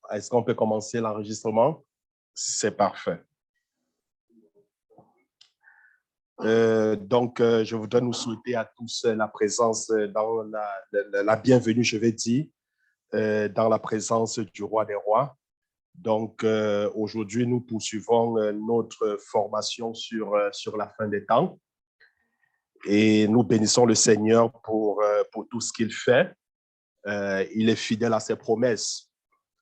Est-ce qu'on peut commencer l'enregistrement? C'est parfait. Je voudrais nous souhaiter à tous la présence dans la bienvenue, je vais dire, dans la présence du roi des rois. Donc, aujourd'hui, nous poursuivons notre formation sur la fin des temps et nous bénissons le Seigneur pour tout ce qu'il fait. Il est fidèle à ses promesses.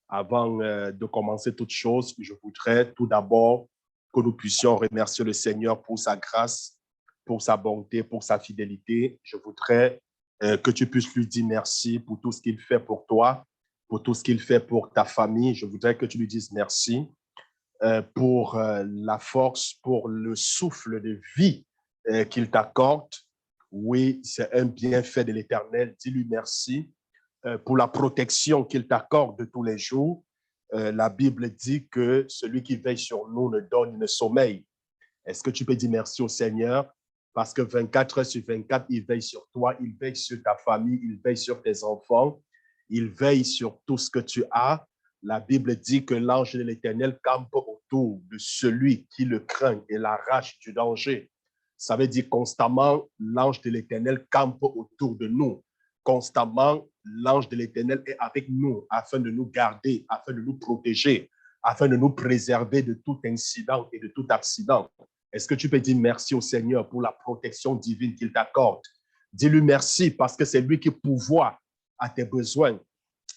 Avant de commencer toute chose, je voudrais tout d'abord que nous puissions remercier le Seigneur pour sa grâce, pour sa bonté, pour sa fidélité. Je voudrais que tu puisses lui dire merci pour tout ce qu'il fait pour toi, pour tout ce qu'il fait pour ta famille. Je voudrais que tu lui dises merci pour la force, pour le souffle de vie qu'il t'accorde. Oui, c'est un bienfait de l'Éternel. Dis-lui merci pour la protection qu'il t'accorde tous les jours. La Bible dit que celui qui veille sur nous ne donne le sommeil. Est-ce que tu peux dire merci au Seigneur? Parce que 24 heures sur 24, il veille sur toi, il veille sur ta famille, il veille sur tes enfants, il veille sur tout ce que tu as. La Bible dit que l'ange de l'Éternel campe autour de celui qui le craint et l'arrache du danger. Ça veut dire constamment, l'ange de l'Éternel campe autour de nous. Constamment, l'ange de l'Éternel est avec nous afin de nous garder, afin de nous protéger, afin de nous préserver de tout incident et de tout accident. Est-ce que tu peux dire merci au Seigneur pour la protection divine qu'il t'accorde? Dis-lui merci parce que c'est lui qui pourvoit à tes besoins.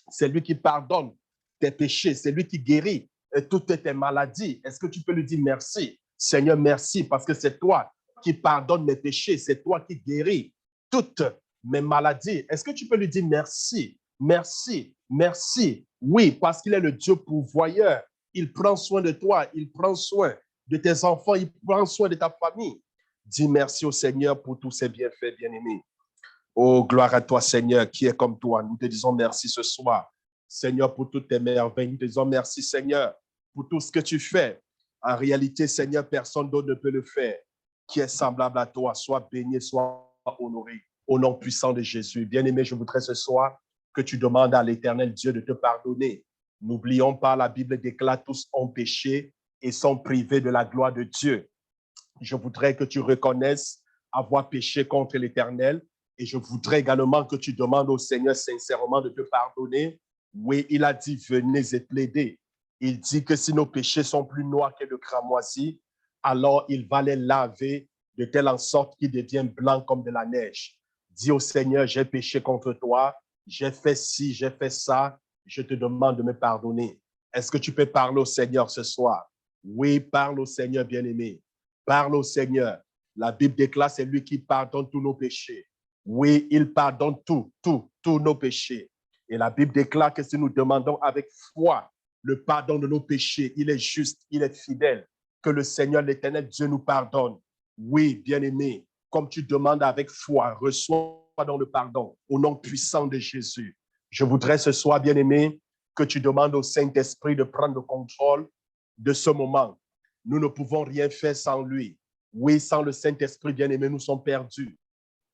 C'est lui qui pardonne tes péchés. C'est lui qui guérit toutes tes maladies. Est-ce que tu peux lui dire merci? Seigneur, merci parce que c'est toi qui pardonne mes péchés. C'est toi qui guéris toutes mes maladies. Est-ce que tu peux lui dire merci? Merci, merci. Oui, parce qu'il est le Dieu pourvoyeur. Il prend soin de toi. Il prend soin de tes enfants. Il prend soin de ta famille. Dis merci au Seigneur pour tous ses bienfaits, bien-aimés. Oh, gloire à toi, Seigneur, qui est comme toi. Nous te disons merci ce soir. Seigneur, pour toutes tes merveilles. Nous te disons merci, Seigneur, pour tout ce que tu fais. En réalité, Seigneur, personne d'autre ne peut le faire. Qui est semblable à toi, sois béni, sois honoré. Au nom puissant de Jésus. Bien-aimé, je voudrais ce soir que tu demandes à l'Éternel Dieu de te pardonner. N'oublions pas, la Bible déclare tous ont péché et sont privés de la gloire de Dieu. Je voudrais que tu reconnaisses avoir péché contre l'Éternel et je voudrais également que tu demandes au Seigneur sincèrement de te pardonner. Oui, il a dit, venez et plaidez. Il dit que si nos péchés sont plus noirs que le cramoisi, alors il va les laver de telle en sorte qu'ils deviennent blancs comme de la neige. Dis au Seigneur, j'ai péché contre toi, j'ai fait ci, j'ai fait ça, je te demande de me pardonner. Est-ce que tu peux parler au Seigneur ce soir? Oui, parle au Seigneur bien-aimé. Parle au Seigneur. La Bible déclare, c'est lui qui pardonne tous nos péchés. Oui, il pardonne tous nos péchés. Et la Bible déclare que si nous demandons avec foi le pardon de nos péchés, il est juste, il est fidèle, que le Seigneur, l'Éternel Dieu nous pardonne. Oui, bien-aimé, comme tu demandes avec foi, reçois dans le pardon au nom puissant de Jésus. Je voudrais ce soir, bien-aimé, que tu demandes au Saint-Esprit de prendre le contrôle de ce moment. Nous ne pouvons rien faire sans lui. Oui, sans le Saint-Esprit, bien-aimé, nous sommes perdus.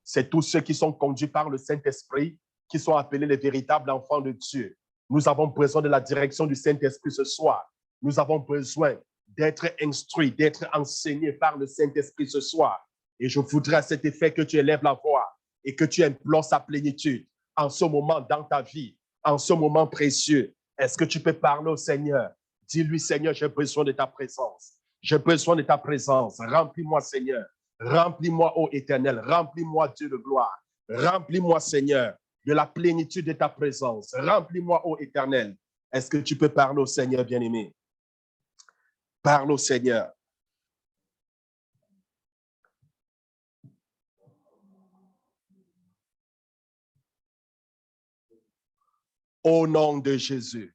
C'est tous ceux qui sont conduits par le Saint-Esprit qui sont appelés les véritables enfants de Dieu. Nous avons besoin de la direction du Saint-Esprit ce soir. Nous avons besoin d'être instruits, d'être enseignés par le Saint-Esprit ce soir. Et je voudrais à cet effet que tu élèves la voix et que tu implores sa plénitude en ce moment dans ta vie, en ce moment précieux. Est-ce que tu peux parler au Seigneur? Dis-lui, Seigneur, j'ai besoin de ta présence. J'ai besoin de ta présence. Remplis-moi, Seigneur. Remplis-moi, ô Éternel. Remplis-moi, Dieu de gloire. Remplis-moi, Seigneur, de la plénitude de ta présence. Remplis-moi, ô Éternel. Est-ce que tu peux parler au Seigneur, bien-aimé? Parle au Seigneur. Au nom de Jésus.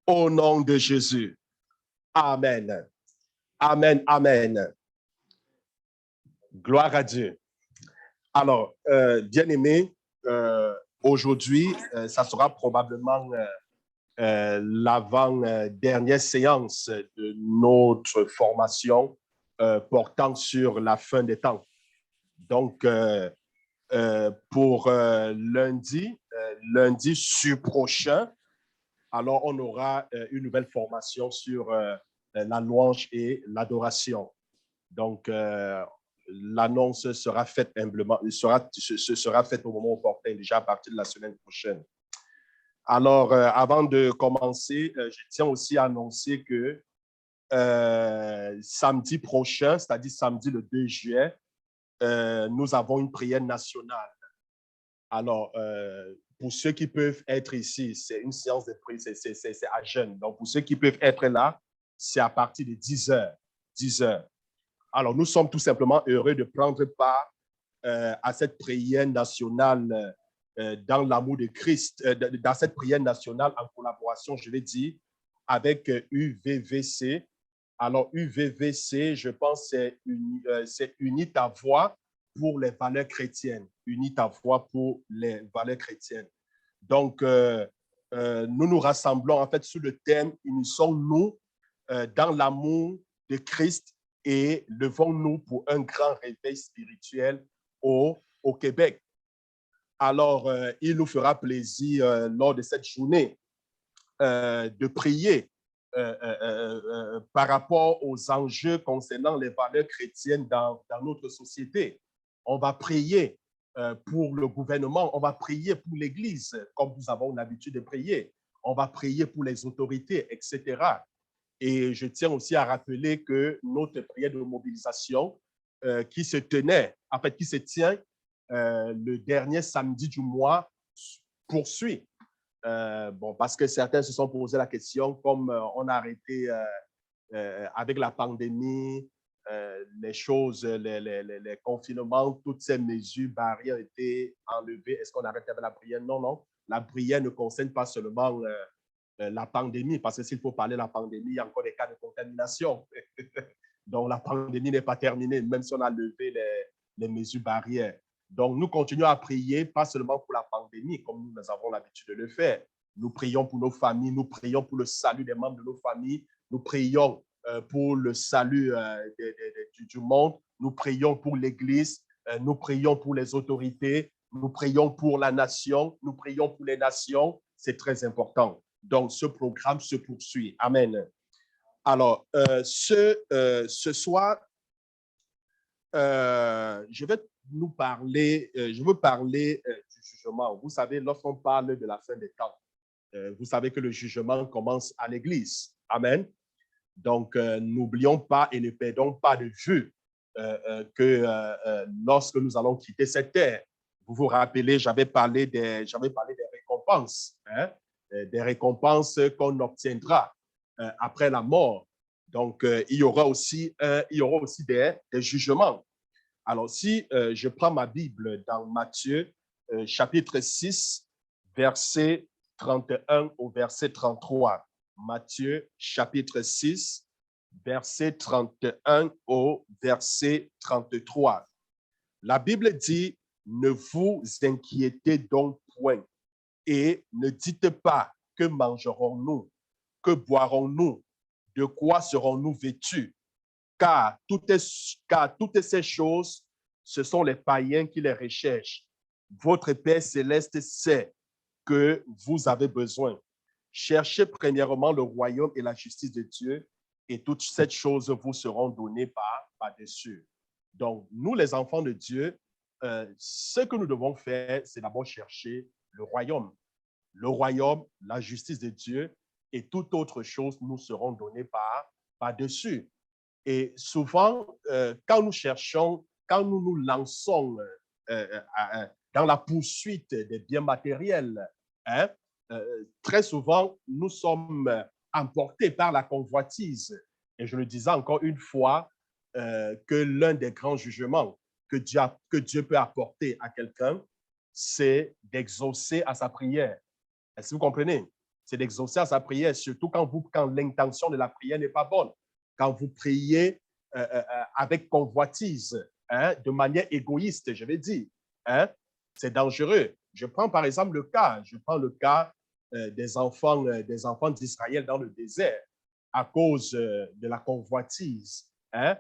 Au nom de Jésus. Amen. Amen. Amen. Gloire à Dieu. Alors, bien-aimé, aujourd'hui, ça sera probablement l'avant-dernière séance de notre formation portant sur la fin des temps. Donc, pour lundi prochain. Alors, on aura une nouvelle formation sur la louange et l'adoration. Donc, l'annonce sera faite humblement, sera faite au moment opportun, déjà à partir de la semaine prochaine. Alors, avant de commencer, je tiens aussi à annoncer que samedi prochain, c'est-à-dire samedi le 2 juillet, nous avons une prière nationale. Alors, pour ceux qui peuvent être ici, c'est une séance de prière, c'est à jeûne. Donc, pour ceux qui peuvent être là, c'est à partir de 10 heures. 10 heures. Alors, nous sommes tout simplement heureux de prendre part à cette prière nationale dans l'amour de Christ, dans cette prière nationale en collaboration, je vais dire, avec UVVC. Alors, UVVC, je pense, c'est Unis ta voix pour les valeurs chrétiennes. Unis ta voix pour les valeurs chrétiennes. Donc, nous nous rassemblons en fait sous le thème « Unissons-nous dans l'amour de Christ et levons-nous pour un grand réveil spirituel au Québec ». Alors, il nous fera plaisir lors de cette journée de prier par rapport aux enjeux concernant les valeurs chrétiennes dans notre société. On va prier pour le gouvernement, on va prier pour l'Église, comme nous avons l'habitude de prier. On va prier pour les autorités, etc. Et je tiens aussi à rappeler que notre prière de mobilisation qui se tenait, en fait, qui se tient le dernier samedi du mois poursuit. Bon, parce que certains se sont posé la question, comme on a arrêté avec la pandémie, les choses, les confinements, toutes ces mesures barrières ont été enlevées. Est-ce qu'on arrête avec la prière? Non, non. La prière ne concerne pas seulement la pandémie, parce que s'il faut parler de la pandémie, il y a encore des cas de contamination. Donc, la pandémie n'est pas terminée, même si on a levé les mesures barrières. Donc, nous continuons à prier, pas seulement pour la pandémie, comme nous avons l'habitude de le faire. Nous prions pour nos familles, nous prions pour le salut des membres de nos familles, nous prions pour le salut du monde, nous prions pour l'Église, nous prions pour les autorités, nous prions pour la nation, nous prions pour les nations. C'est très important. Donc, ce programme se poursuit. Amen. Alors, ce soir, je vais je veux parler du jugement. Vous savez, lorsqu'on parle de la fin des temps, vous savez que le jugement commence à l'Église. Amen. Donc, n'oublions pas et ne perdons pas de vue que lorsque nous allons quitter cette terre, vous vous rappelez, j'avais parlé des récompenses, hein, des récompenses qu'on obtiendra après la mort. Donc, il y aura aussi des jugements. Alors, si je prends ma Bible dans Matthieu, chapitre 6, verset 31 au verset 33. Matthieu, chapitre 6, verset 31 au verset 33. La Bible dit, ne vous inquiétez donc point et ne dites pas que mangerons-nous, que boirons-nous, de quoi serons-nous vêtus, car toutes ces choses, ce sont les païens qui les recherchent. Votre Père céleste sait que vous avez besoin. Cherchez premièrement le royaume et la justice de Dieu, et toutes ces choses vous seront données par-dessus. Donc, nous, les enfants de Dieu, ce que nous devons faire, c'est d'abord chercher le royaume. Le royaume, la justice de Dieu, et toute autre chose nous seront données par-dessus. Et souvent, quand nous nous lançons dans la poursuite des biens matériels, hein, très souvent, nous sommes emportés par la convoitise. Et je le disais encore une fois, que l'un des grands jugements que Dieu peut apporter à quelqu'un, c'est d'exaucer à sa prière. Est-ce que vous comprenez? C'est d'exaucer à sa prière, surtout quand l'intention de la prière n'est pas bonne. Quand vous priez avec convoitise, hein, de manière égoïste, je vais dire, hein, c'est dangereux. Je prends par exemple le cas des enfants d'Israël dans le désert à cause de la convoitise. Hein,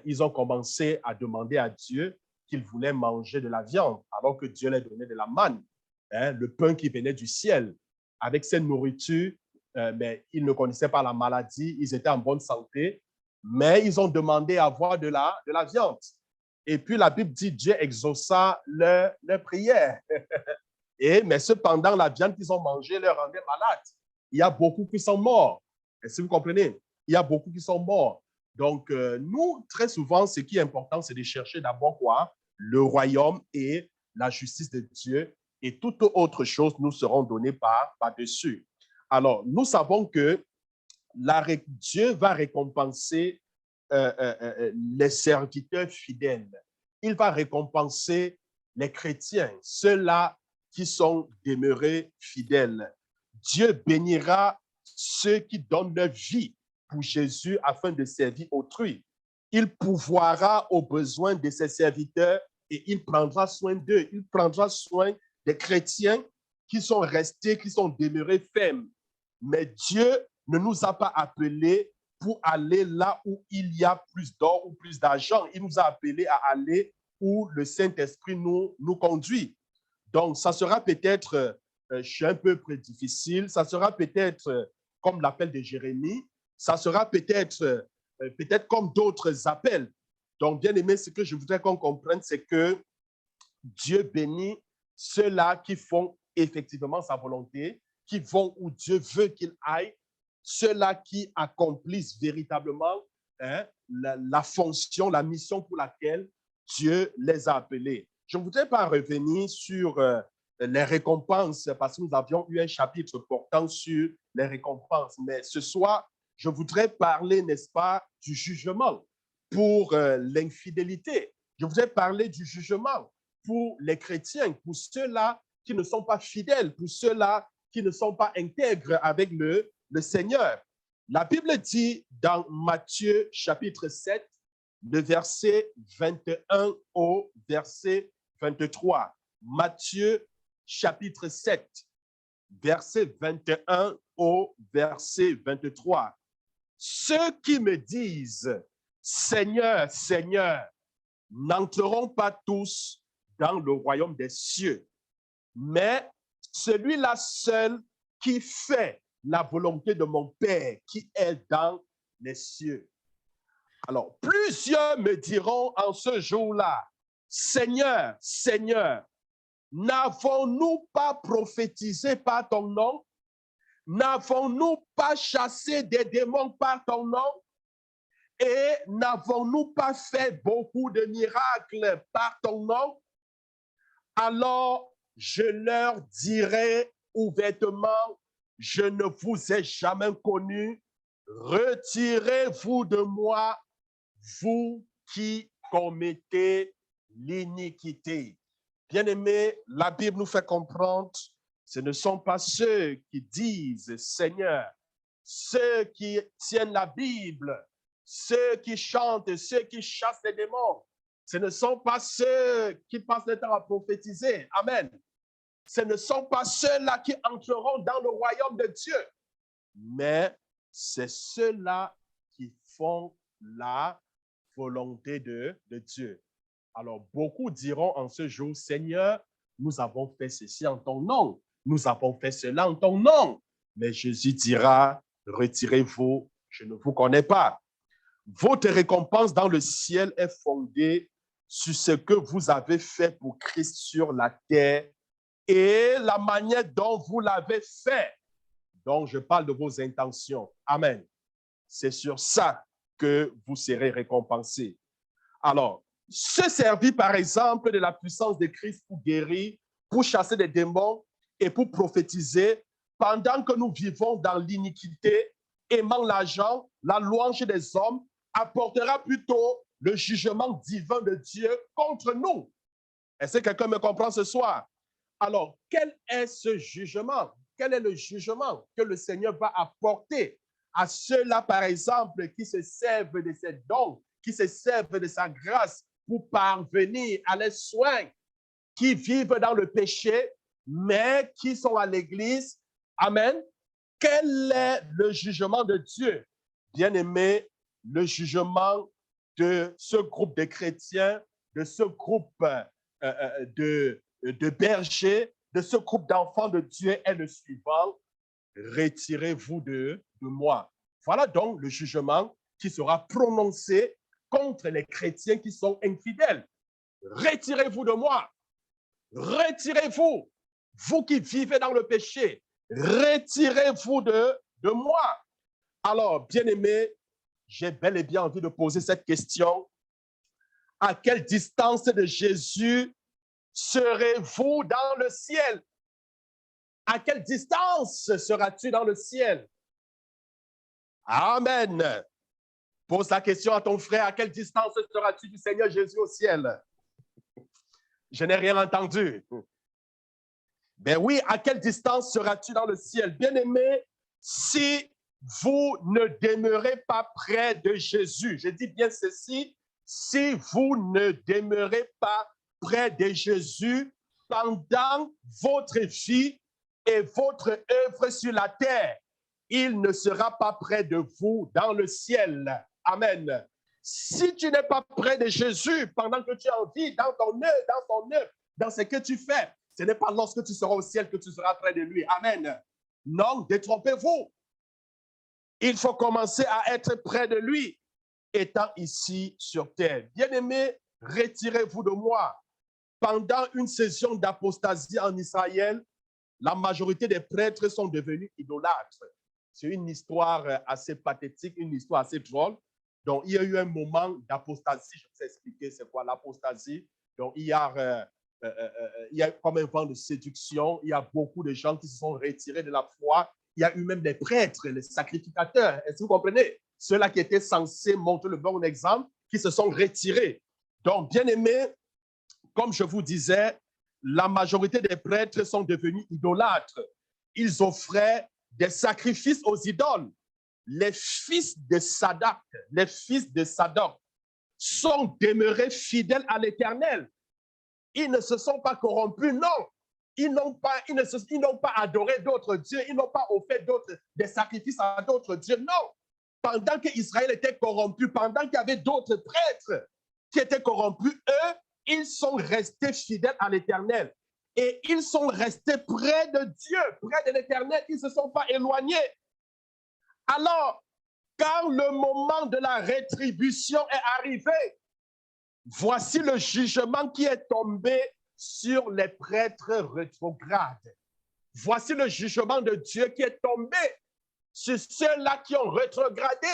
ils ont commencé à demander à Dieu qu'ils voulaient manger de la viande, alors que Dieu leur donnait de la manne, hein, le pain qui venait du ciel. Avec cette nourriture, mais ils ne connaissaient pas la maladie, ils étaient en bonne santé, mais ils ont demandé à avoir de la viande. Et puis la Bible dit Dieu exauça leur prière. Mais cependant, la viande qu'ils ont mangée leur rendait malade. Il y a beaucoup qui sont morts. Est-ce que vous comprenez? Il y a beaucoup qui sont morts. Donc, nous, très souvent, ce qui est important, c'est de chercher d'abord quoi? Le royaume et la justice de Dieu. Et toute autre chose nous seront données par-dessus. Alors, nous savons que Dieu va récompenser les serviteurs fidèles. Il va récompenser les chrétiens, ceux-là qui sont demeurés fidèles. Dieu bénira ceux qui donnent leur vie pour Jésus afin de servir autrui. Il pourvoira aux besoins de ses serviteurs et il prendra soin d'eux. Il prendra soin des chrétiens qui sont restés, qui sont demeurés fermes. Mais Dieu ne nous a pas appelés pour aller là où il y a plus d'or ou plus d'argent. Il nous a appelés à aller où le Saint-Esprit nous conduit. Donc, ça sera peut-être, je suis un peu plus difficile, ça sera peut-être comme l'appel de Jérémie, ça sera peut-être comme d'autres appels. Donc, bien aimé, ce que je voudrais qu'on comprenne, c'est que Dieu bénit ceux-là qui font effectivement sa volonté, qui vont où Dieu veut qu'ils aillent, ceux-là qui accomplissent véritablement la fonction, la mission pour laquelle Dieu les a appelés. Je ne voudrais pas revenir sur les récompenses parce que nous avions eu un chapitre portant sur les récompenses. Mais ce soir, je voudrais parler, n'est-ce pas, du jugement pour l'infidélité. Je voudrais parler du jugement pour les chrétiens, pour ceux-là qui ne sont pas fidèles, pour ceux-là qui ne sont pas intègres avec le Seigneur. La Bible dit dans Matthieu chapitre 7, le verset 21 au verset 23. Matthieu chapitre 7, verset 21 au verset 23. Ceux qui me disent Seigneur, Seigneur, n'entreront pas tous dans le royaume des cieux, mais celui-là seul qui fait la volonté de mon Père qui est dans les cieux. Alors, plusieurs me diront en ce jour-là, Seigneur, Seigneur, n'avons-nous pas prophétisé par ton nom? N'avons-nous pas chassé des démons par ton nom? Et n'avons-nous pas fait beaucoup de miracles par ton nom? Alors, je leur dirai ouvertement, je ne vous ai jamais connu. Retirez-vous de moi, vous qui commettez l'iniquité. Bien-aimés, la Bible nous fait comprendre, ce ne sont pas ceux qui disent Seigneur, ceux qui tiennent la Bible, ceux qui chantent, ceux qui chassent les démons. Ce ne sont pas ceux qui passent le temps à prophétiser. Amen. Ce ne sont pas ceux-là qui entreront dans le royaume de Dieu, mais c'est ceux-là qui font la volonté de Dieu. Alors, beaucoup diront en ce jour, Seigneur, nous avons fait ceci en ton nom. Nous avons fait cela en ton nom. Mais Jésus dira, retirez-vous, je ne vous connais pas. Votre récompense dans le ciel est fondée sur ce que vous avez fait pour Christ sur la terre et la manière dont vous l'avez fait. Donc, je parle de vos intentions. Amen. C'est sur ça que vous serez récompensés. Alors, se servir, par exemple, de la puissance de Christ pour guérir, pour chasser des démons et pour prophétiser, pendant que nous vivons dans l'iniquité, aimant l'argent, la louange des hommes, apportera plutôt le jugement divin de Dieu contre nous. Est-ce que quelqu'un me comprend ce soir? Alors, quel est ce jugement? Quel est le jugement que le Seigneur va apporter à ceux-là, par exemple, qui se servent de ses dons, qui se servent de sa grâce pour parvenir à les soins, qui vivent dans le péché, mais qui sont à l'église? Amen. Quel est le jugement de Dieu? Bien-aimé, le jugement de ce groupe de chrétiens de ce groupe de bergers, de ce groupe d'enfants de Dieu est le suivant: retirez-vous de moi. Voilà donc le jugement qui sera prononcé contre les chrétiens qui sont infidèles. Retirez-vous de moi. Retirez-vous, vous qui vivez dans le péché. Retirez-vous de moi. Alors, bien-aimés, j'ai bel et bien envie de poser cette question. À quelle distance de Jésus serez-vous dans le ciel? À quelle distance seras-tu dans le ciel? Amen. Pose la question à ton frère, à quelle distance seras-tu du Seigneur Jésus au ciel? Je n'ai rien entendu. Ben oui, à quelle distance seras-tu dans le ciel? Bien-aimé, si vous ne demeurez pas près de Jésus, je dis bien ceci, si vous ne demeurez pas près de Jésus pendant votre vie et votre œuvre sur la terre, il ne sera pas près de vous dans le ciel. Amen. Si tu n'es pas près de Jésus pendant que tu es en vie, dans ton œuvre, dans ce que tu fais, ce n'est pas lorsque tu seras au ciel que tu seras près de lui. Amen. Non, détrompez-vous. Il faut commencer à être près de lui, étant ici sur terre. Bien-aimés, retirez-vous de moi. Pendant une saison d'apostasie en Israël, la majorité des prêtres sont devenus idolâtres. C'est une histoire assez pathétique, une histoire assez drôle. Donc, il y a eu un moment d'apostasie. Je vais vous expliquer c'est quoi l'apostasie. Donc, il y a comme un vent de séduction. Il y a beaucoup de gens qui se sont retirés de la foi. Il y a eu même des prêtres, les sacrificateurs. Est-ce que vous comprenez? Ceux-là qui étaient censés montrer le bon exemple, qui se sont retirés. Donc, bien aimés, comme je vous disais, la majorité des prêtres sont devenus idolâtres. Ils offraient des sacrifices aux idoles. Les fils de Sadoc, sont demeurés fidèles à l'Éternel. Ils ne se sont pas corrompus, non. Ils n'ont pas adoré d'autres dieux, ils n'ont pas offert des sacrifices à d'autres dieux, non. Pendant qu'Israël était corrompu, pendant qu'il y avait d'autres prêtres qui étaient corrompus, eux, ils sont restés fidèles à l'Éternel. Et ils sont restés près de Dieu, près de l'Éternel. Ils ne se sont pas éloignés. Alors, quand le moment de la rétribution est arrivé, voici le jugement qui est tombé sur les prêtres rétrogrades. Voici le jugement de Dieu qui est tombé sur ceux-là qui ont rétrogradé,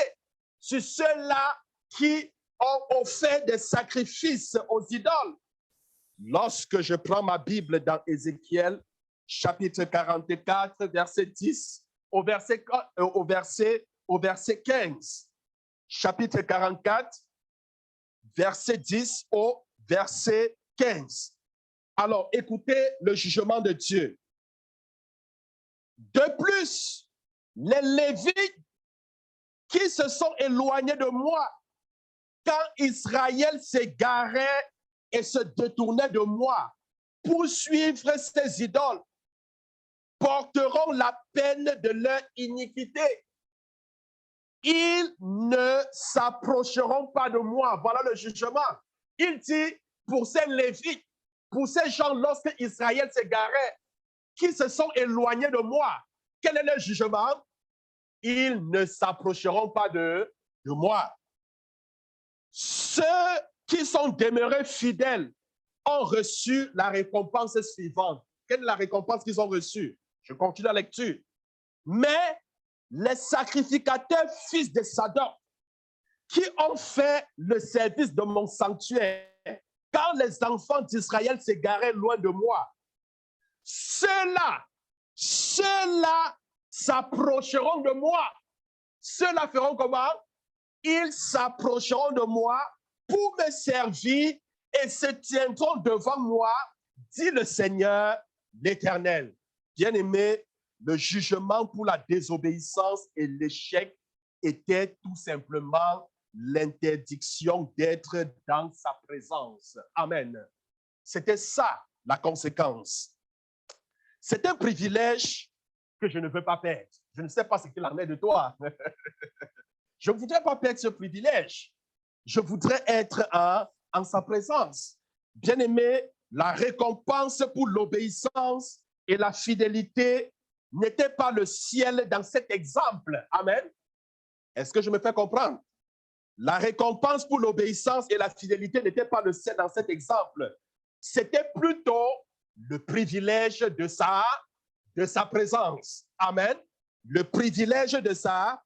sur ceux-là qui ont offert des sacrifices aux idoles. Lorsque je prends ma Bible dans Ézéchiel, chapitre 44, verset 10 au verset 15. Chapitre 44, verset 10 au verset 15. Alors, écoutez le jugement de Dieu. De plus, les Lévites qui se sont éloignés de moi quand Israël s'égarait et se détournait de moi pour suivre ses idoles, porteront la peine de leur iniquité. Ils ne s'approcheront pas de moi. Voilà le jugement. Il dit pour ces Lévites, pour ces gens, lorsque Israël s'égarait, qui se sont éloignés de moi, quel est le jugement? Ils ne s'approcheront pas de moi. Ceux qui sont demeurés fidèles ont reçu la récompense suivante. Quelle est la récompense qu'ils ont reçue? Je continue la lecture. Mais les sacrificateurs fils de Sadoc qui ont fait le service de mon sanctuaire quand les enfants d'Israël s'égaraient loin de moi, ceux-là s'approcheront de moi. Ceux-là feront comment? Ils s'approcheront de moi pour me servir et se tiendront devant moi, dit le Seigneur l'Éternel. Bien-aimé, le jugement pour la désobéissance et l'échec était tout simplement l'interdiction d'être dans sa présence. Amen. C'était ça la conséquence. C'est un privilège que je ne veux pas perdre. Je ne sais pas ce qu'il en est de toi. Je ne voudrais pas perdre ce privilège. Je voudrais être en en sa présence. Bien-aimés, la récompense pour l'obéissance et la fidélité n'était pas le ciel dans cet exemple. Amen. Est-ce que je me fais comprendre? La récompense pour l'obéissance et la fidélité n'était pas le ciel dans cet exemple. C'était plutôt le privilège de sa présence. Amen. Le privilège de sa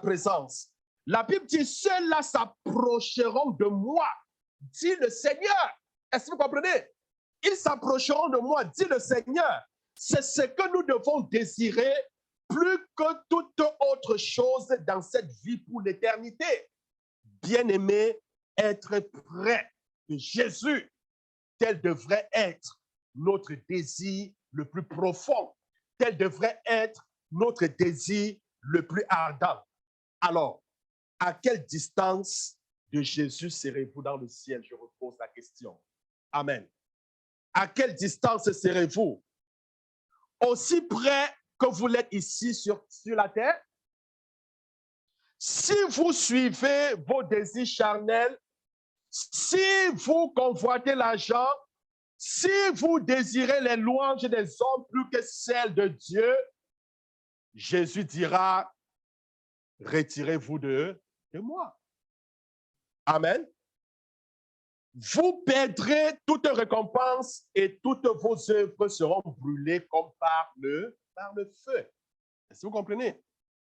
présence. La Bible dit, ceux-là s'approcheront de moi, dit le Seigneur. Est-ce que vous comprenez? Ils s'approcheront de moi, dit le Seigneur. C'est ce que nous devons désirer plus que toute autre chose dans cette vie pour l'éternité. Bien-aimé, être près de Jésus, tel devrait être notre désir le plus profond. Tel devrait être notre désir le plus ardent. Alors, à quelle distance de Jésus serez-vous dans le ciel? Je repose la question. Amen. À quelle distance serez-vous? Aussi près que vous l'êtes ici sur la terre? Si vous suivez vos désirs charnels, si vous convoitez l'argent, si vous désirez les louanges des hommes plus que celles de Dieu, Jésus dira, retirez-vous de moi. Amen. Vous perdrez toute récompense et toutes vos œuvres seront brûlées comme par le feu. Est-ce que vous comprenez?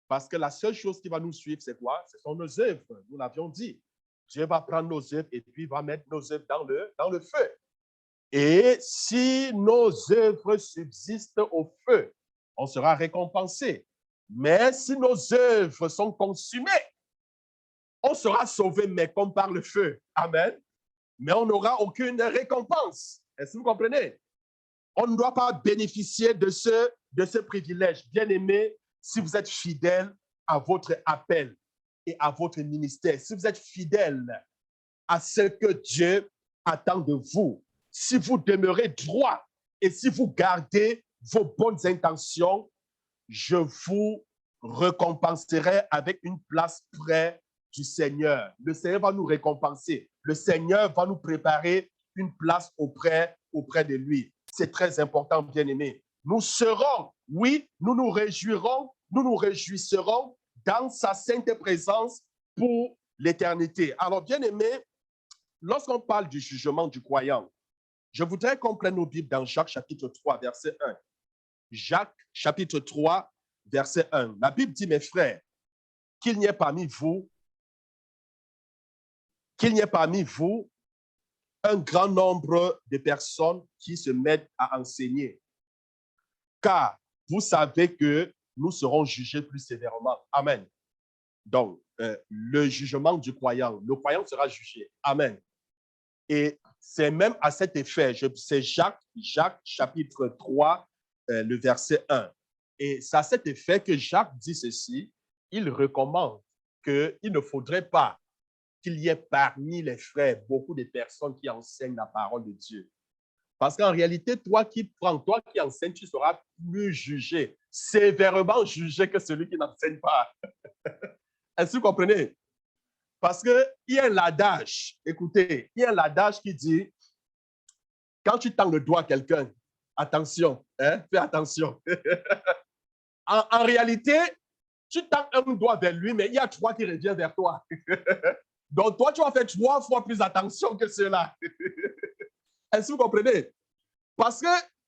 Parce que la seule chose qui va nous suivre, c'est quoi? Ce sont nos œuvres. Nous l'avions dit. Dieu va prendre nos œuvres et puis va mettre nos œuvres dans le feu. Et si nos œuvres subsistent au feu, on sera récompensé. Mais si nos œuvres sont consumées, on sera sauvé, mais comme par le feu. Amen. Mais on n'aura aucune récompense. Est-ce que vous comprenez? On ne doit pas bénéficier de ce privilège. Bien-aimé, si vous êtes fidèle à votre appel et à votre ministère, si vous êtes fidèle à ce que Dieu attend de vous, si vous demeurez droit et si vous gardez vos bonnes intentions, je vous récompenserai avec une place près du Seigneur. Le Seigneur va nous récompenser. Le Seigneur va nous préparer une place auprès de lui. C'est très important, bien-aimés. Nous serons, oui, nous nous réjouirons, nous nous réjouisserons dans sa sainte présence pour l'éternité. Alors, bien-aimés, lorsqu'on parle du jugement du croyant, je voudrais qu'on prenne nos Bibles dans Jacques chapitre 3, verset 1. Jacques chapitre 3, verset 1. La Bible dit, mes frères, qu'il n'y ait parmi vous un grand nombre de personnes qui se mettent à enseigner. Car vous savez que nous serons jugés plus sévèrement. Amen. Donc, le jugement du croyant, le croyant sera jugé. Amen. Et c'est même à cet effet, c'est Jacques chapitre 3, le verset 1. Et c'est à cet effet que Jacques dit ceci, il recommande qu'il ne faudrait pas qu'il y ait parmi les frères beaucoup de personnes qui enseignent la parole de Dieu. Parce qu'en réalité, toi qui enseignes, tu seras plus jugé, sévèrement jugé que celui qui n'enseigne pas. Est-ce que vous comprenez? Parce qu'il y a un adage, écoutez, il y a un adage qui dit, quand tu tends le doigt à quelqu'un, attention, hein, fais attention. en réalité, tu tends un doigt vers lui, mais il y a 3 qui reviennent vers toi. Donc, toi, tu vas faire 3 fois plus attention que ceux-là. Est-ce que vous comprenez? Parce que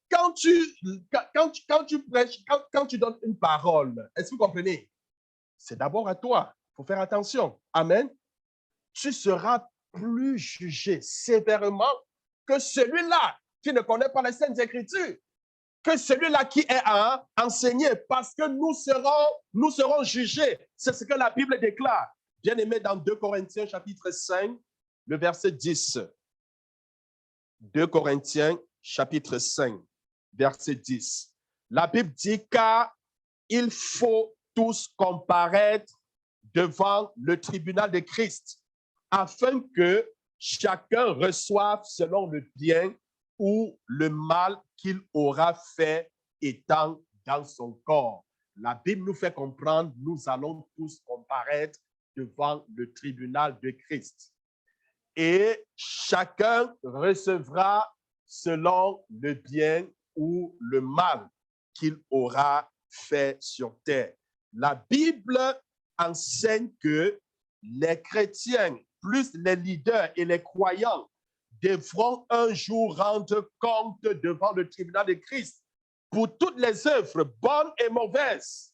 quand tu prêches, quand tu donnes une parole, est-ce que vous comprenez? C'est d'abord à toi. Il faut faire attention. Amen. Tu seras plus jugé sévèrement que celui-là qui ne connaît pas les Saintes Écritures, que celui-là qui est à enseigner, parce que nous serons jugés. C'est ce que la Bible déclare. Bien aimé, dans 2 Corinthiens chapitre 5, le verset 10. 2 Corinthiens chapitre 5, verset 10. La Bible dit, car il faut tous comparaître devant le tribunal de Christ, afin que chacun reçoive selon le bien ou le mal qu'il aura fait étant dans son corps. La Bible nous fait comprendre, nous allons tous comparaître devant le tribunal de Christ. et chacun recevra selon le bien ou le mal qu'il aura fait sur terre. La Bible enseigne que les chrétiens, plus les leaders et les croyants, devront un jour rendre compte devant le tribunal de Christ pour toutes les œuvres, bonnes et mauvaises,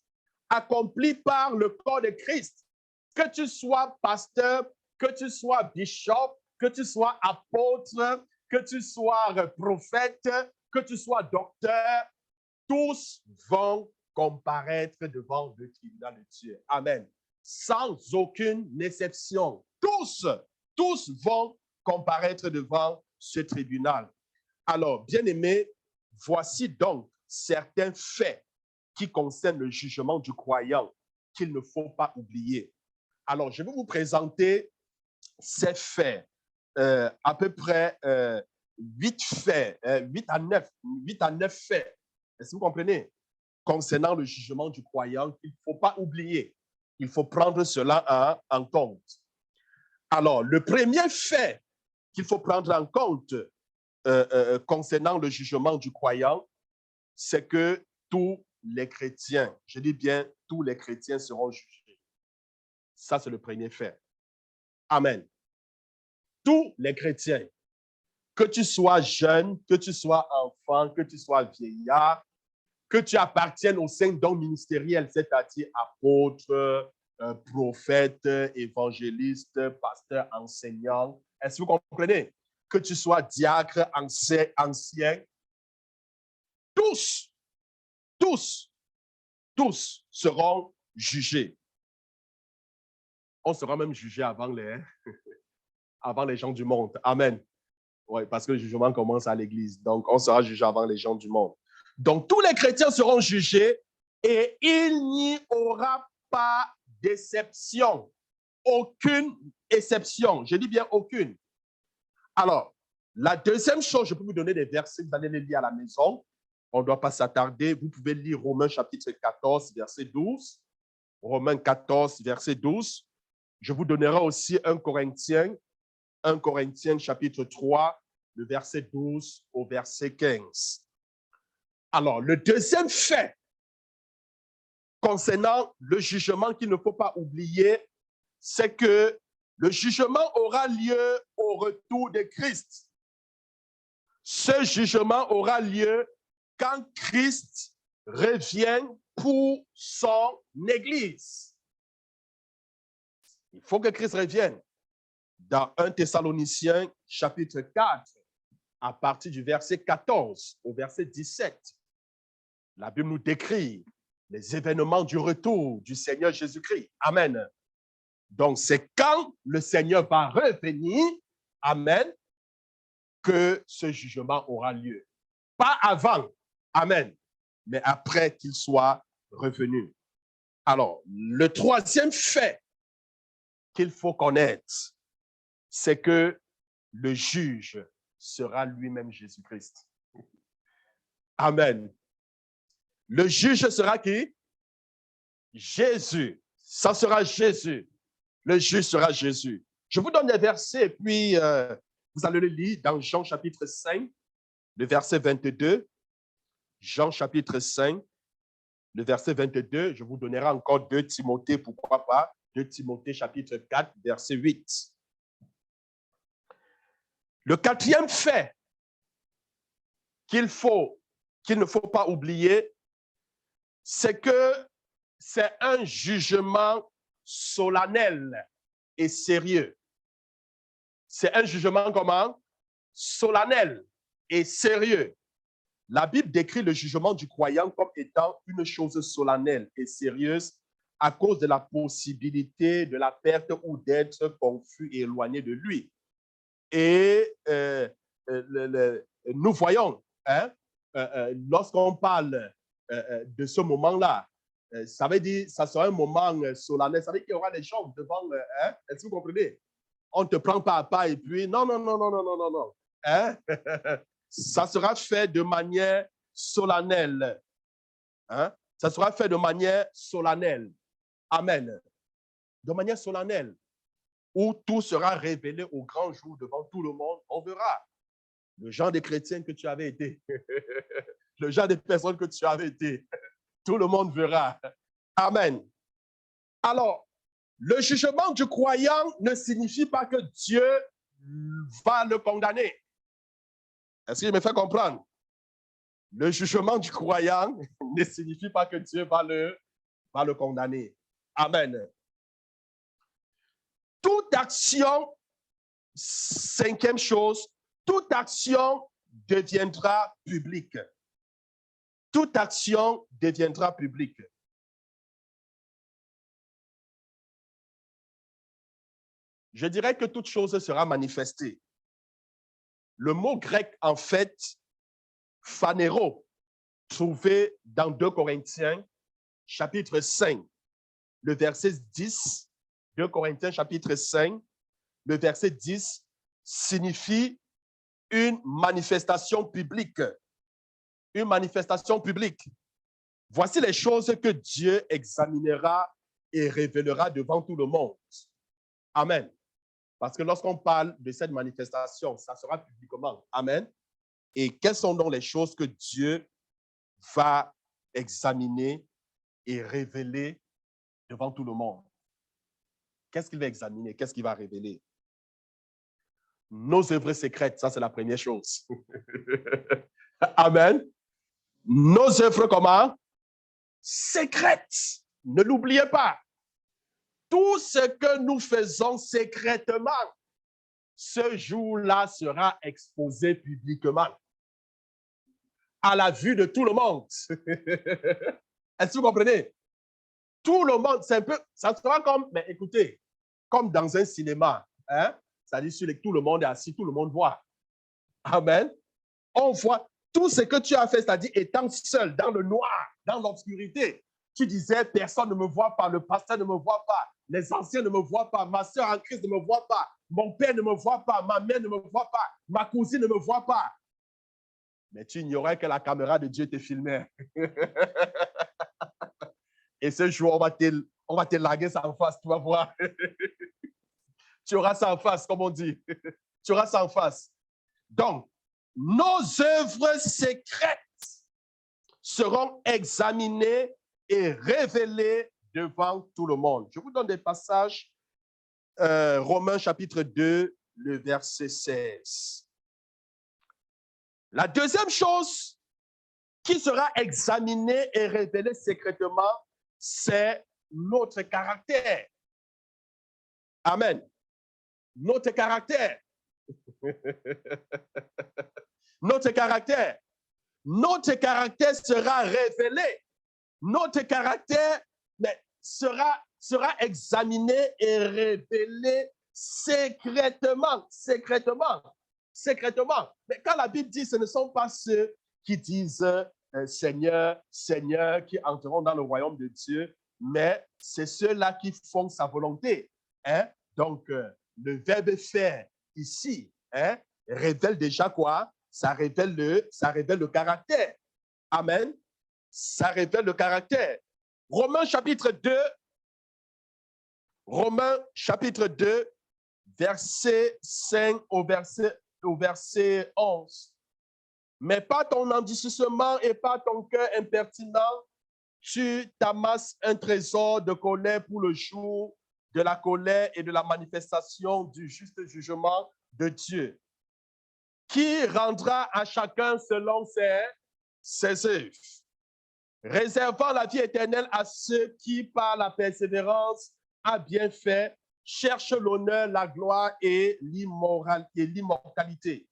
accomplies par le corps de Christ. Que tu sois pasteur, que tu sois bishop, que tu sois apôtre, que tu sois prophète, que tu sois docteur, tous vont comparaître devant le tribunal de Dieu. Amen. Sans aucune exception. Tous vont comparaître devant ce tribunal. Alors, bien-aimés, voici donc certains faits qui concernent le jugement du croyant qu'il ne faut pas oublier. Alors, je vais vous présenter ces faits, à peu près 8 faits, 8 à 9 faits. Est-ce que vous comprenez? Concernant le jugement du croyant qu'il ne faut pas oublier. Il faut prendre cela en compte. Alors, le premier fait qu'il faut prendre en compte concernant le jugement du croyant, c'est que tous les chrétiens, je dis bien tous les chrétiens seront jugés. Ça, c'est le premier fait. Amen. Tous les chrétiens, que tu sois jeune, que tu sois enfant, que tu sois vieillard, que tu appartiennes au sein d'un ministériel, c'est-à-dire apôtre, prophète, évangéliste, pasteur, enseignant. Est-ce que vous comprenez? Que tu sois diacre, ancien, tous seront jugés. On sera même jugé avant les gens du monde. Amen. Oui, parce que le jugement commence à l'église. Donc, on sera jugé avant les gens du monde. Donc, tous les chrétiens seront jugés et il n'y aura pas d'exception. Aucune exception. Je dis bien aucune. Alors, la deuxième chose, je peux vous donner des versets, vous allez les lire à la maison. On ne doit pas s'attarder. Vous pouvez lire Romains chapitre 14, verset 12. Romains 14, verset 12. Je vous donnerai aussi 1 Corinthiens chapitre 3, le verset 12 au verset 15. Alors, le deuxième fait concernant le jugement qu'il ne faut pas oublier, c'est que le jugement aura lieu au retour de Christ. Ce jugement aura lieu quand Christ revient pour son Église. Il faut que Christ revienne. Dans 1 Thessaloniciens, chapitre 4, à partir du verset 14 au verset 17, la Bible nous décrit les événements du retour du Seigneur Jésus-Christ. Amen. Donc, c'est quand le Seigneur va revenir, amen, que ce jugement aura lieu. Pas avant, amen, mais après qu'il soit revenu. Alors, le troisième fait qu'il faut connaître, c'est que le juge sera lui-même Jésus-Christ. Amen. Le juge sera qui? Jésus. Ça sera Jésus. Le juge sera Jésus. Je vous donne des versets et puis vous allez le lire dans Jean chapitre 5, le verset 22. Jean chapitre 5, le verset 22. Je vous donnerai encore 2 Timothée, pourquoi pas? 2 Timothée chapitre 4, verset 8. Le quatrième fait qu'il ne faut pas oublier, c'est que c'est un jugement solennel et sérieux. C'est un jugement comment? Solennel et sérieux. La Bible décrit le jugement du croyant comme étant une chose solennelle et sérieuse à cause de la possibilité de la perte ou d'être confus et éloigné de lui. Et nous voyons, lorsqu'on parle de ce moment-là, ça veut dire, ça sera un moment solennel, ça veut dire qu'il y aura des gens devant, est-ce que vous comprenez? On ne te prend pas à pas et puis, non. Hein? Ça sera fait de manière solennelle. Hein? Ça sera fait de manière solennelle. Amen. De manière solennelle. où tout sera révélé au grand jour devant tout le monde. On verra le genre de chrétien que tu avais été, le genre de personne que tu avais été. Tout le monde verra. Amen. Alors, le jugement du croyant ne signifie pas que Dieu va le condamner. Est-ce qu'il me fait comprendre? Le jugement du croyant ne signifie pas que Dieu va le condamner. Amen. Toute action, cinquième chose, toute action deviendra publique. Toute action deviendra publique. Je dirais que toute chose sera manifestée. Le mot grec, en fait, phanero, trouvé dans 2 Corinthiens, chapitre 5, le verset 10, 2 Corinthiens, chapitre 5, le verset 10, signifie une manifestation publique. Une manifestation publique. Voici les choses que Dieu examinera et révélera devant tout le monde. Amen. Parce que lorsqu'on parle de cette manifestation, ça sera publiquement. Amen. Et quelles sont donc les choses que Dieu va examiner et révéler devant tout le monde? Qu'est-ce qu'il va examiner? Qu'est-ce qu'il va révéler? Nos œuvres secrètes, ça c'est la première chose. Amen. Nos œuvres comment? Secrètes. Ne l'oubliez pas. Tout ce que nous faisons secrètement, ce jour-là sera exposé publiquement à la vue de tout le monde. Est-ce que vous comprenez? Tout le monde, c'est un peu, ça sera comme, mais écoutez, comme dans un cinéma, hein? C'est-à-dire tout le monde est assis, tout le monde voit. Amen. On voit tout ce que tu as fait, c'est-à-dire étant seul, dans le noir, dans l'obscurité. Tu disais, personne ne me voit pas, le pasteur ne me voit pas, les anciens ne me voient pas, ma soeur en Christ ne me voit pas, mon père ne me voit pas, ma mère ne me voit pas, ma cousine ne me voit pas. Mais tu ignorais que la caméra de Dieu te filmait. Et ce jour, on va te larguer ça en face, tu vas voir. Tu auras ça en face, comme on dit. Tu auras ça en face. Donc, nos œuvres secrètes seront examinées et révélées devant tout le monde. Je vous donne des passages. Romains chapitre 2, le verset 16. La deuxième chose qui sera examinée et révélée secrètement, c'est notre caractère. Amen. Notre caractère. Notre caractère. Notre caractère sera révélé. Notre caractère sera examiné et révélé secrètement. Mais quand la Bible dit, ce ne sont pas ceux qui disent Seigneur, Seigneur, qui entreront dans le royaume de Dieu, mais c'est ceux-là qui font sa volonté. Hein? Donc, le verbe faire ici révèle déjà quoi? Ça révèle le caractère. Amen. Ça révèle le caractère. Romains chapitre 2, verset 5 au verset 11. Mais par ton endurcissement et par ton cœur impertinent, tu t'amasses un trésor de colère pour le jour de la colère et de la manifestation du juste jugement de Dieu, qui rendra à chacun selon ses œuvres, réservant la vie éternelle à ceux qui, par la persévérance à bien fait, cherchent l'honneur, la gloire et l'immortalité.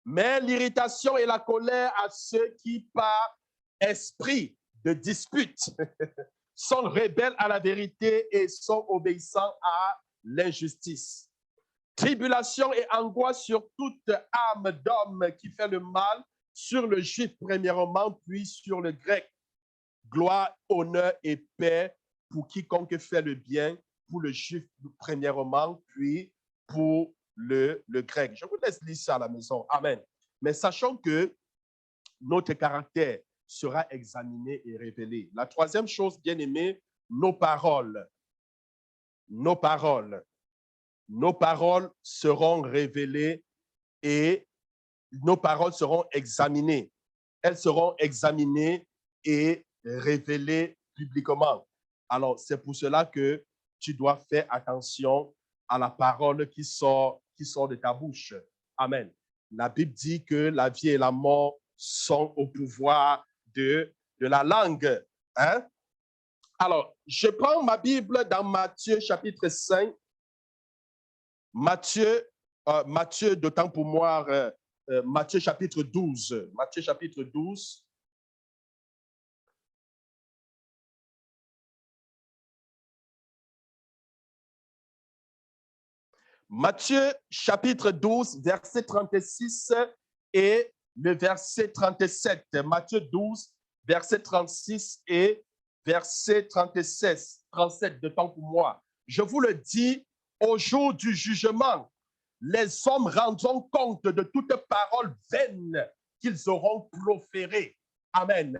Mais l'irritation et la colère à ceux qui, par esprit de dispute, sont rebelles à la vérité et sont obéissants à l'injustice. Tribulation et angoisse sur toute âme d'homme qui fait le mal, sur le juif premièrement, puis sur le grec. Gloire, honneur et paix pour quiconque fait le bien, pour le juif premièrement, puis pour le grec. Je vous laisse lire ça à la maison. Amen. Mais sachant que notre caractère sera examiné et révélé. La troisième chose, bien aimé, nos paroles. Nos paroles. nos paroles seront révélées et nos paroles seront examinées. Elles seront examinées et révélées publiquement. Alors, c'est pour cela que tu dois faire attention à la parole qui sort de ta bouche. Amen. La Bible dit que la vie et la mort sont au pouvoir de la langue. Hein? Alors, je prends ma Bible dans Matthieu chapitre 5. Matthieu d'autant pour moi, Matthieu chapitre 12. Matthieu chapitre 12. Matthieu chapitre 12, verset 36 et le verset 37. Matthieu 12, verset 36 et verset 37 de temps pour moi. Je vous le dis, au jour du jugement, les hommes rendront compte de toute parole vaine qu'ils auront proférée. Amen.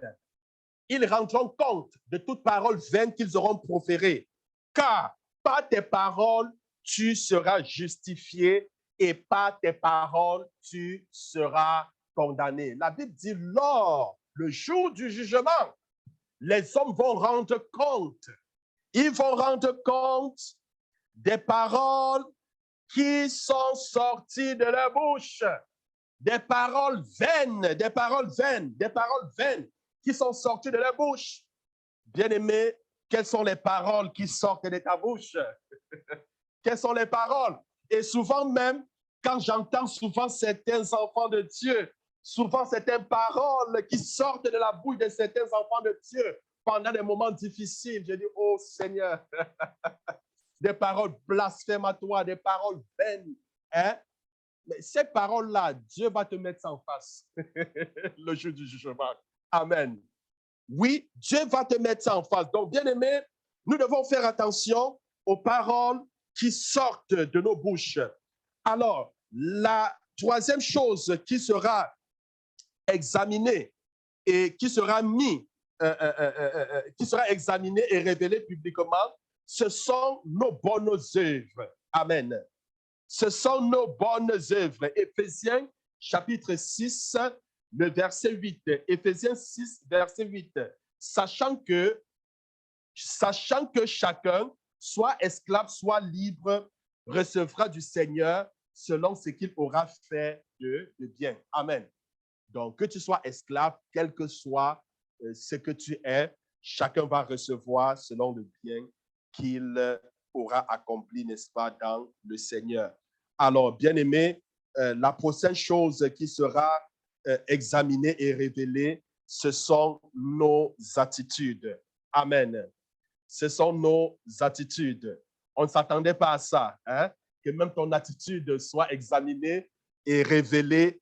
Ils rendront compte de toute parole vaine qu'ils auront proférée. Car par tes paroles, tu seras justifié et par tes paroles, tu seras condamné. La Bible dit, lors, le jour du jugement, les hommes vont rendre compte. Ils vont rendre compte des paroles qui sont sorties de leur bouche. Des paroles vaines, des paroles vaines, des paroles vaines qui sont sorties de leur bouche. Bien-aimé, quelles sont les paroles qui sortent de ta bouche? Quelles sont les paroles? Et souvent même, quand j'entends souvent certains enfants de Dieu, souvent certaines paroles qui sortent de la bouche de certains enfants de Dieu pendant des moments difficiles, je dis, oh Seigneur, des paroles blasphématoires, des paroles vaines. Hein? Mais ces paroles-là, Dieu va te mettre ça en face le jour du jugement. Amen. Oui, Dieu va te mettre ça en face. Donc, bien-aimés, nous devons faire attention aux paroles qui sortent de nos bouches. Alors, la troisième chose qui sera examinée et qui sera qui sera examinée et révélée publiquement, ce sont nos bonnes œuvres. Amen. Ce sont nos bonnes œuvres. Éphésiens chapitre 6, le verset 8. Éphésiens 6, verset 8. Sachant que chacun, soit esclave, soit libre, recevra du Seigneur selon ce qu'il aura fait de bien. Amen. Donc, que tu sois esclave, quel que soit ce que tu es, chacun va recevoir selon le bien qu'il aura accompli, n'est-ce pas, dans le Seigneur. Alors, bien-aimé, la prochaine chose qui sera examinée et révélée, ce sont nos attitudes. Amen. Ce sont nos attitudes. On ne s'attendait pas à ça, hein? Que même ton attitude soit examinée et révélée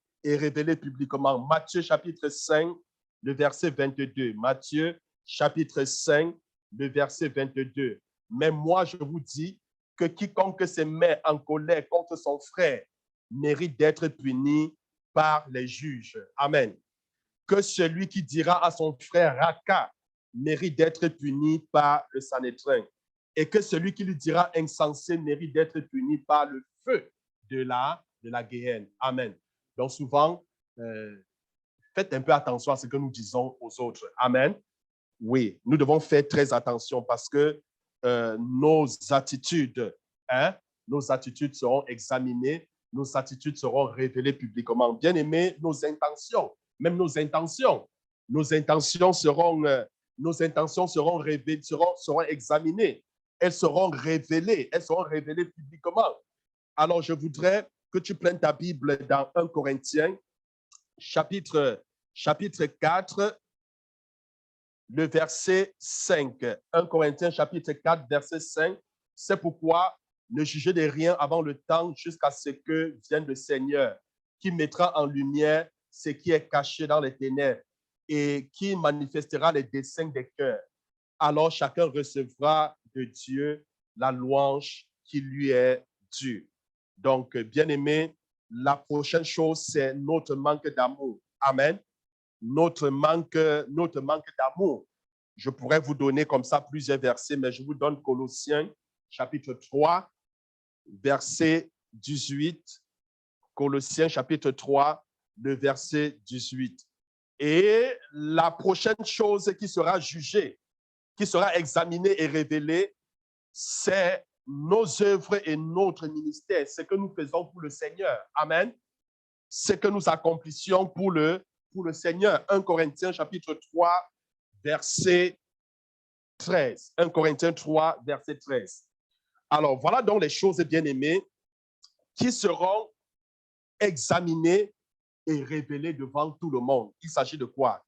publiquement. Matthieu chapitre 5, le verset 22. Matthieu chapitre 5, le verset 22. Mais moi, je vous dis que quiconque se met en colère contre son frère mérite d'être puni par les juges. Amen. Que celui qui dira à son frère Raka mérite d'être puni par le Sanhédrin. Et que celui qui lui dira insensé mérite d'être puni par le feu de la Guéhenne. Amen. Donc souvent, faites un peu attention à ce que nous disons aux autres. Amen. Oui, nous devons faire très attention parce que nos attitudes seront examinées, nos attitudes seront révélées publiquement. Bien aimé, nos intentions, même nos intentions seront révélées, seront examinées. Elles seront révélées publiquement. Alors, je voudrais que tu prennes ta Bible dans 1 Corinthiens, chapitre 4, le verset 5. 1 Corinthiens, chapitre 4, verset 5. C'est pourquoi ne jugez de rien avant le temps jusqu'à ce que vienne le Seigneur, qui mettra en lumière ce qui est caché dans les ténèbres et qui manifestera les desseins des cœurs. Alors chacun recevra de Dieu la louange qui lui est due. Donc, bien-aimé, la prochaine chose, c'est notre manque d'amour. Amen. Notre manque d'amour. Je pourrais vous donner comme ça plusieurs versets, mais je vous donne Colossiens, chapitre 3, verset 18. Colossiens chapitre 3, le verset 18. Et la prochaine chose qui sera jugée, qui sera examinée et révélée, c'est nos œuvres et notre ministère, ce que nous faisons pour le Seigneur. Amen. Ce que nous accomplissions pour le Seigneur. 1 Corinthiens chapitre 3, verset 13. 1 Corinthiens 3, verset 13. Alors, voilà donc les choses bien-aimées qui seront examinées et révélées devant tout le monde. Il s'agit de quoi?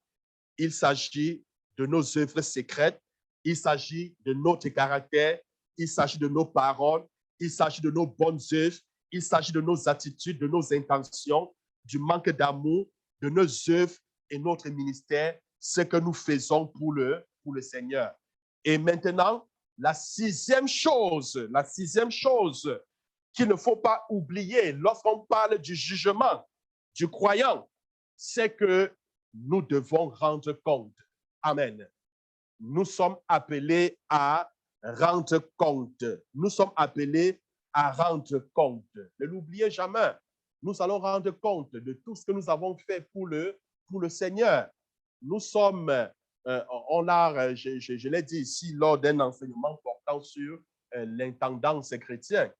Il s'agit de nos œuvres secrètes, il s'agit de notre caractère, il s'agit de nos paroles, il s'agit de nos bonnes œuvres, il s'agit de nos attitudes, de nos intentions, du manque d'amour, de nos œuvres et notre ministère, ce que nous faisons pour le Seigneur. Et maintenant, la sixième chose qu'il ne faut pas oublier lorsqu'on parle du jugement du croyant, c'est que nous devons rendre compte. Amen. Nous sommes appelés à rendre compte. Nous sommes appelés à rendre compte. Ne l'oubliez jamais. Nous allons rendre compte de tout ce que nous avons fait pour le Seigneur. Nous sommes, je l'ai dit ici lors d'un enseignement portant sur l'intendance chrétienne.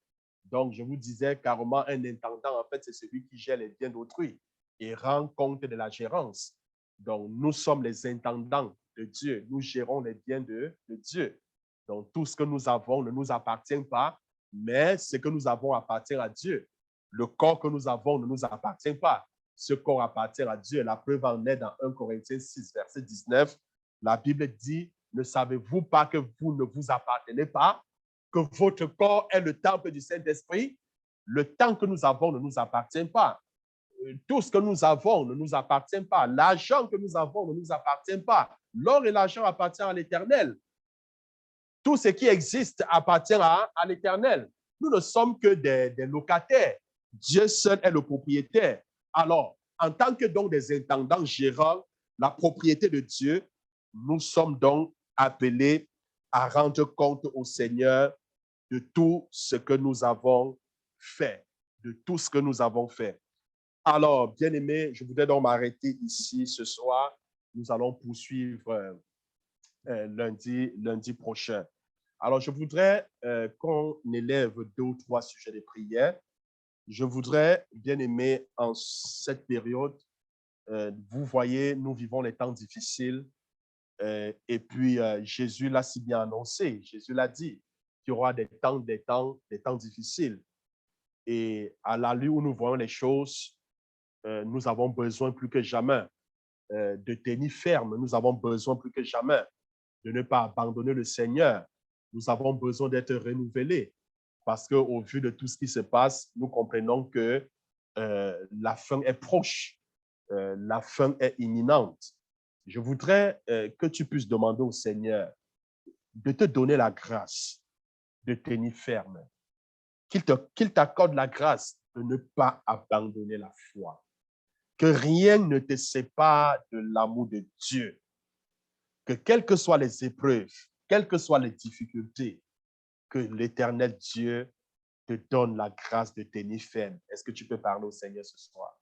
Donc, je vous disais carrément, un intendant, en fait, c'est celui qui gère les biens d'autrui et rend compte de la gérance. Donc, nous sommes les intendants de Dieu. Nous gérons les biens de Dieu. Donc, tout ce que nous avons ne nous appartient pas, mais ce que nous avons appartient à Dieu. Le corps que nous avons ne nous appartient pas. Ce corps appartient à Dieu. La preuve en est dans 1 Corinthiens 6, verset 19. La Bible dit, ne savez-vous pas que vous ne vous appartenez pas, que votre corps est le temple du Saint-Esprit? Le temps que nous avons ne nous appartient pas. Tout ce que nous avons ne nous appartient pas. L'argent que nous avons ne nous appartient pas. L'or et l'argent appartiennent à l'Éternel. Tout ce qui existe appartient à l'Éternel. Nous ne sommes que des locataires. Dieu seul est le propriétaire. Alors, en tant que donc des intendants gérant la propriété de Dieu, nous sommes donc appelés à rendre compte au Seigneur de tout ce que nous avons fait. De tout ce que nous avons fait. Alors, bien-aimés, je voudrais donc m'arrêter ici ce soir. Nous allons poursuivre lundi prochain. Alors, je voudrais qu'on élève 2 ou 3 sujets de prière. Je voudrais, bien-aimés, en cette période, vous voyez, nous vivons les temps difficiles. Et puis, Jésus l'a si bien annoncé. Jésus l'a dit qu'il y aura des temps difficiles. Et à l'allure où nous voyons les choses, nous avons besoin plus que jamais de tenir ferme. Nous avons besoin plus que jamais de ne pas abandonner le Seigneur. Nous avons besoin d'être renouvelés parce qu'au vu de tout ce qui se passe, nous comprenons que la fin est proche, la fin est imminente. Je voudrais que tu puisses demander au Seigneur de te donner la grâce de tenir ferme, qu'il t'accorde la grâce de ne pas abandonner la foi. Que rien ne te sépare de l'amour de Dieu. Que quelles que soient les épreuves, quelles que soient les difficultés, que l'Éternel Dieu te donne la grâce de tenir ferme. Est-ce que tu peux parler au Seigneur ce soir?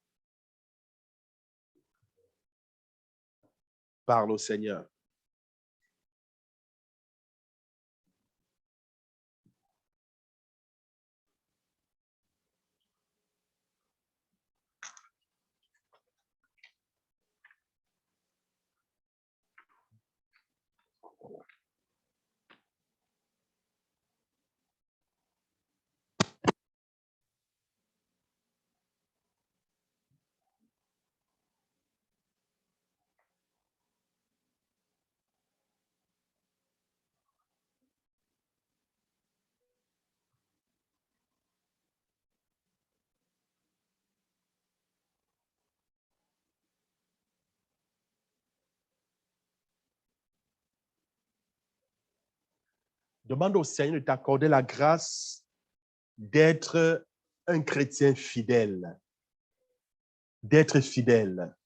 Parle au Seigneur. Demande au Seigneur de t'accorder la grâce d'être un chrétien fidèle, d'être fidèle,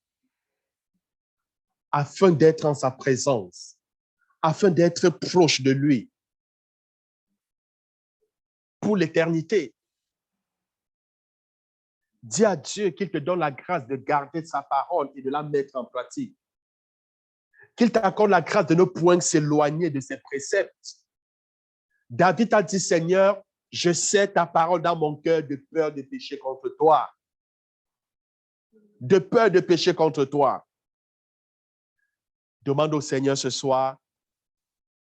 afin d'être en sa présence, afin d'être proche de lui pour l'éternité. Dis à Dieu qu'il te donne la grâce de garder sa parole et de la mettre en pratique. Qu'il t'accorde la grâce de ne point s'éloigner de ses préceptes. David a dit, Seigneur, je sais ta parole dans mon cœur de peur de pécher contre toi. De peur de pécher contre toi. Demande au Seigneur ce soir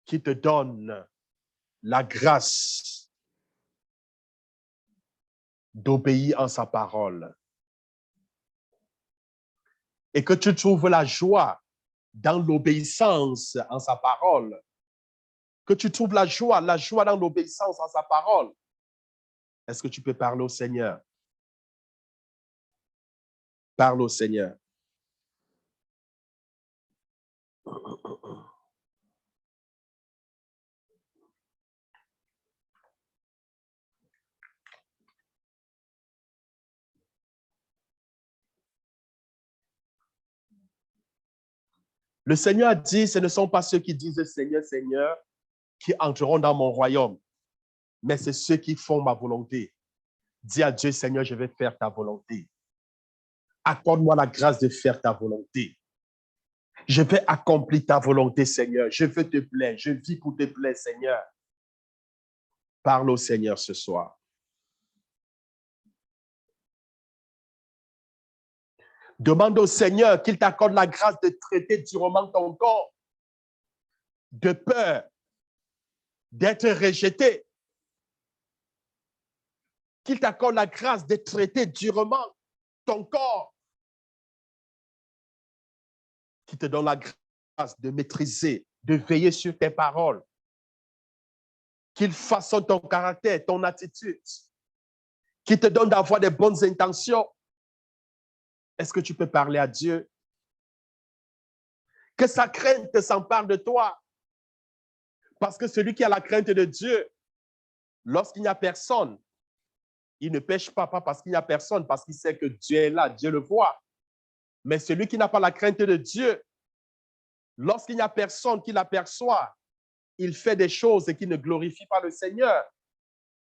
qu'il te donne la grâce d'obéir en sa parole. Et que tu trouves la joie dans l'obéissance en sa parole. Que tu trouves la joie dans l'obéissance en sa parole. Est-ce que tu peux parler au Seigneur? Parle au Seigneur. Le Seigneur a dit, ce ne sont pas ceux qui disent Seigneur, Seigneur, qui entreront dans mon royaume, mais c'est ceux qui font ma volonté. Dis à Dieu, Seigneur, je vais faire ta volonté. Accorde-moi la grâce de faire ta volonté. Je vais accomplir ta volonté, Seigneur. Je veux te plaire. Je vis pour te plaire, Seigneur. Parle au Seigneur ce soir. Demande au Seigneur qu'il t'accorde la grâce de traiter durement ton corps, de peur d'être rejeté. Qu'il t'accorde la grâce de traiter durement ton corps. Qu'il te donne la grâce de maîtriser, de veiller sur tes paroles. Qu'il façonne ton caractère, ton attitude. Qu'il te donne d'avoir des bonnes intentions. Est-ce que tu peux parler à Dieu? Que sa crainte s'empare de toi. Parce que celui qui a la crainte de Dieu, lorsqu'il n'y a personne, il ne pêche pas parce qu'il n'y a personne, parce qu'il sait que Dieu est là, Dieu le voit. Mais celui qui n'a pas la crainte de Dieu, lorsqu'il n'y a personne qui l'aperçoit, il fait des choses qui ne glorifient pas le Seigneur.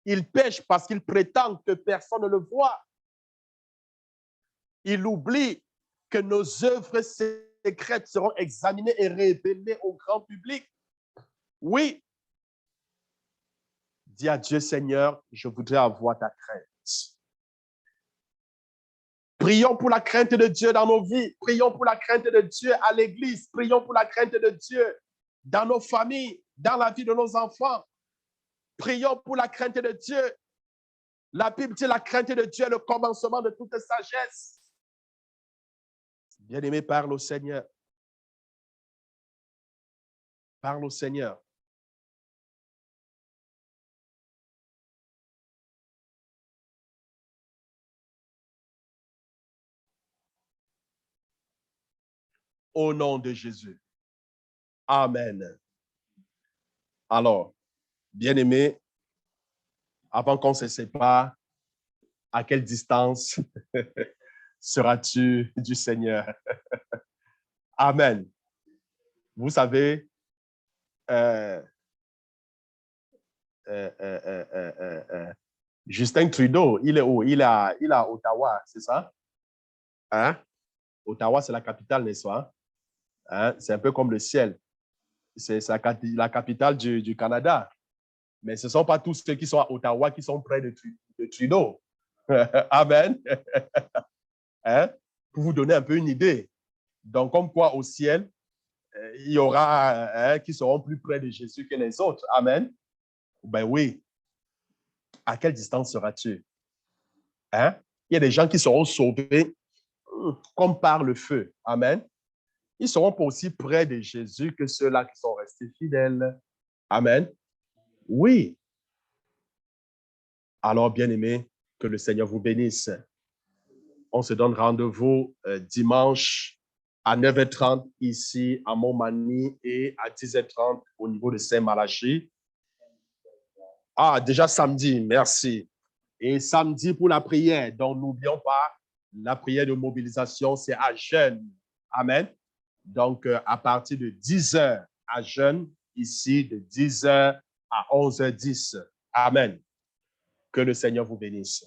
Il pêche parce qu'il prétend que personne ne le voit. Il oublie que nos œuvres secrètes seront examinées et révélées au grand public. Oui. Dis à Dieu, Seigneur, je voudrais avoir ta crainte. Prions pour la crainte de Dieu dans nos vies. Prions pour la crainte de Dieu à l'église. Prions pour la crainte de Dieu dans nos familles, dans la vie de nos enfants. Prions pour la crainte de Dieu. La Bible dit la crainte de Dieu est le commencement de toute sagesse. Bien-aimé, parle au Seigneur. Parle au Seigneur. Au nom de Jésus. Amen. Alors, bien-aimé, avant qu'on se sépare, à quelle distance seras-tu du Seigneur? Amen. Vous savez, Justin Trudeau, il est où? Il est à Ottawa, c'est ça? Hein? Ottawa, c'est la capitale, n'est-ce pas? Hein? C'est un peu comme le ciel. C'est la capitale du Canada. Mais ce ne sont pas tous ceux qui sont à Ottawa qui sont près de Trudeau. Amen. Hein? Pour vous donner un peu une idée. Donc, comme quoi au ciel, il y aura qui seront plus près de Jésus que les autres. Amen. Ben oui. À quelle distance seras-tu? Hein? Il y a des gens qui seront sauvés comme par le feu. Amen. Ils seront pas aussi près de Jésus que ceux-là qui sont restés fidèles. Amen. Oui. Alors, bien-aimés, que le Seigneur vous bénisse. On se donne rendez-vous dimanche à 9h30 ici à Montmagny et à 10h30 au niveau de Saint-Malachie. Ah, déjà samedi, merci. Et samedi pour la prière. Donc, n'oublions pas, la prière de mobilisation, c'est à jeûne. Amen. Donc, à partir de 10h à jeûne, ici, de 10h à 11h10. Amen. Que le Seigneur vous bénisse.